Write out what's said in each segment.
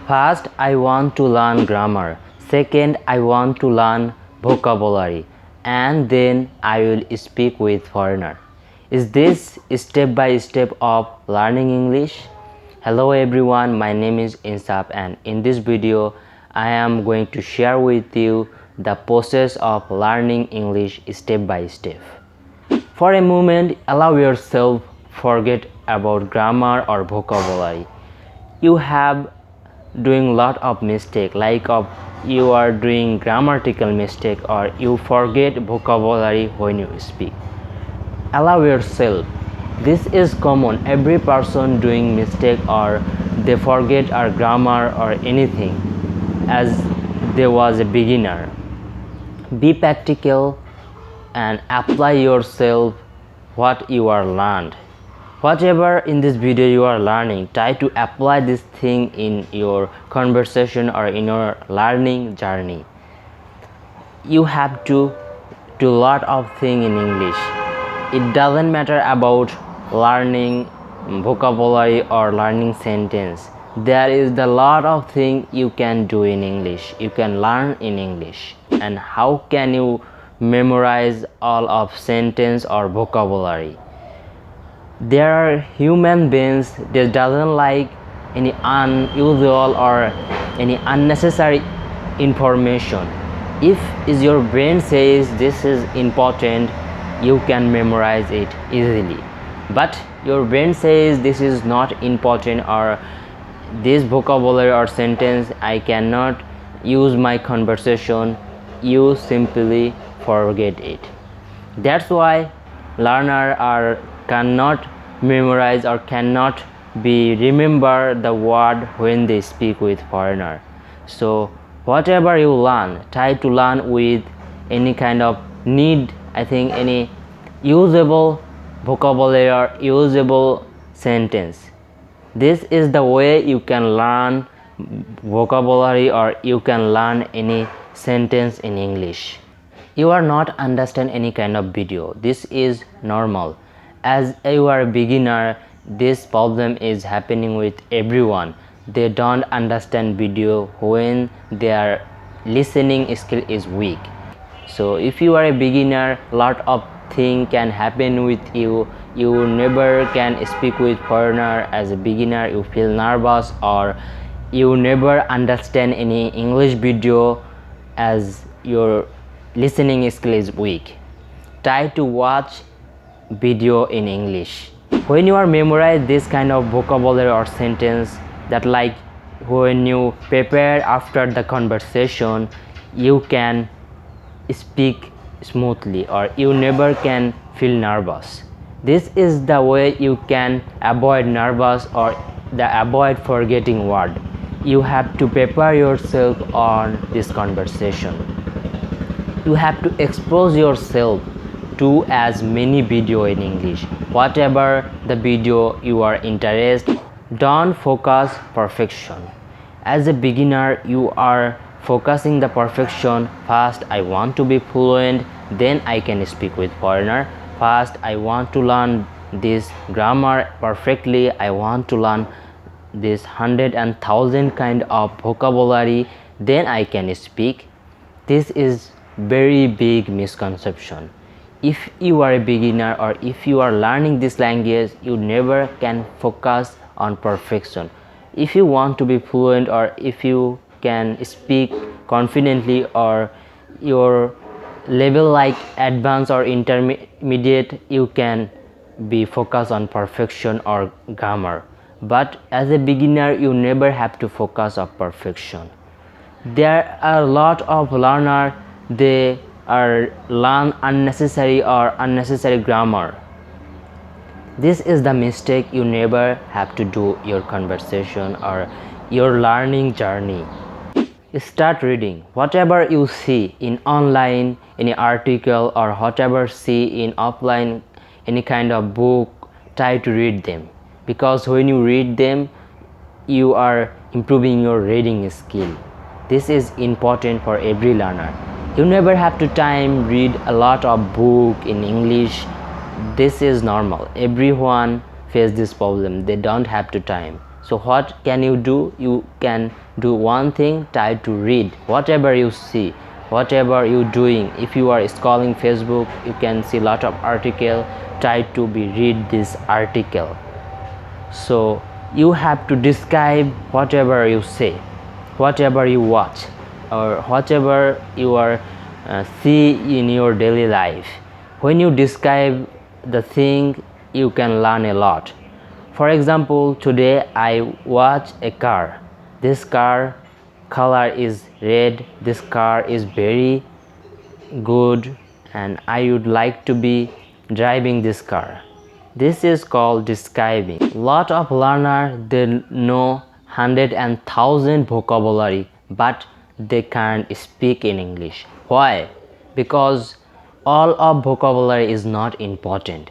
First, I want to learn grammar. Second, I want to learn vocabulary. And then I will speak with foreigner. Is this step by step of learning English? Hello everyone, my name is Insaf and in this video I am going to share with you the process of learning English step by step. For a moment, allow yourself forget about grammar or vocabulary. You have doing lot of mistake, like you are doing grammatical mistake or you forget vocabulary when you speak. Allow yourself. This is common. Every person doing mistake or they forget our grammar or anything as they was a beginner. Be practical and apply yourself what you are learned. Whatever in this video you are learning, try to apply this thing in your conversation or in your learning journey. You have to do a lot of things in English. It doesn't matter about learning vocabulary or learning sentence. There is a lot of things you can do in English. You can learn in English. And how can you memorize all of sentence or vocabulary? There are human beings that doesn't like any unusual or any unnecessary information. If your brain says this is important, you can memorize it easily. But your brain says this is not important or this vocabulary or sentence I cannot use my conversation, you simply forget it. That's why learners cannot memorize or cannot remember the word when they speak with foreigner. So whatever you learn, try to learn with any kind of need, I think any usable vocabulary or usable sentence. This is the way you can learn vocabulary or you can learn any sentence in English. You are not understand any kind of video. This is normal. As you are a beginner, this problem is happening with everyone. They don't understand video when their listening skill is weak. So if you are a beginner, lot of things can happen with you. You never can speak with foreigner. As a beginner, you feel nervous or you never understand any English video as your listening skill is weak. Try to watch video in English. When you are memorize this kind of vocabulary or sentence, that like when you prepare after the conversation, you can speak smoothly or you never can feel nervous. This is the way you can avoid nervous or avoid forgetting word. You have to prepare yourself on this conversation. You have to expose yourself to as many video in English. Whatever the video you are interested, don't focus perfection. As a beginner, you are focusing the perfection. First, I want to be fluent, then I can speak with foreigner. First, I want to learn this grammar perfectly. I want to learn this 100 and 1000 kind of vocabulary, then I can speak. This is very big misconception. If you are a beginner or if you are learning this language, you never can focus on perfection. If you want to be fluent or if you can speak confidently or your level like advanced or intermediate, you can be focused on perfection or grammar. But as a beginner, you never have to focus on perfection. There are a lot of learners, they are learn unnecessary grammar. This is the mistake you never have to do your conversation or your learning journey. Start reading. Whatever you see in online, any article or whatever see in offline, any kind of book, try to read them. Because when you read them, you are improving your reading skill. This is important for every learner. You never have to read a lot of book in English. This is normal. Everyone face this problem. They don't have to time. So what can you do? You can do one thing, try to read whatever you see, whatever you doing. If you are scrolling Facebook, you can see lot of article, try to read this article. So you have to describe whatever you say, whatever you watch, or whatever you are see in your daily life. When you describe the thing, you can learn a lot. For example, today I watch a car. This car color is red. This car is very good and I would like to be driving this car. This is called describing. Lot of learners, they know 100 and 1000 vocabulary, but they can't speak in English. Why? Because all of vocabulary is not important.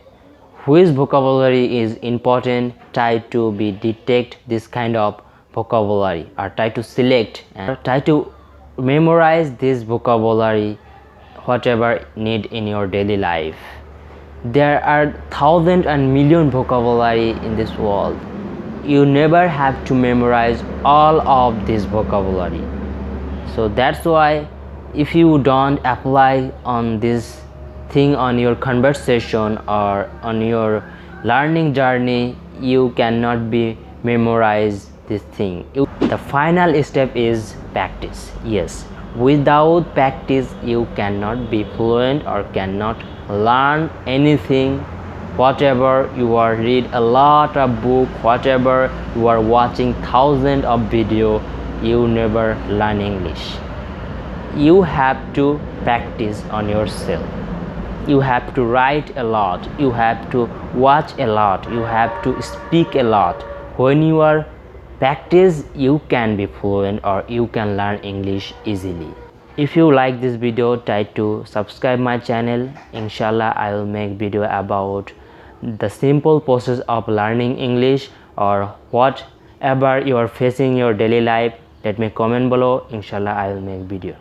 Which vocabulary is important? Try to detect this kind of vocabulary, or try to select and try to memorize this vocabulary, whatever need in your daily life. There are thousands and million vocabulary in this world. You never have to memorize all of this vocabulary. So that's why if you don't apply on this thing on your conversation or on your learning journey, you cannot be memorize this thing. The final step is practice. Yes, without practice you cannot be fluent or cannot learn anything. Whatever you are read a lot of book, whatever you are watching thousands of video, you never learn English. You have to practice on yourself. You have to write a lot, you have to watch a lot, you have to speak a lot. When you are practice, you can be fluent or you can learn English easily. If you like this video, try to subscribe my channel. Inshallah, I will make video about the simple process of learning English, or whatever you are facing in your daily life. Let me comment below. Inshallah, I will make video.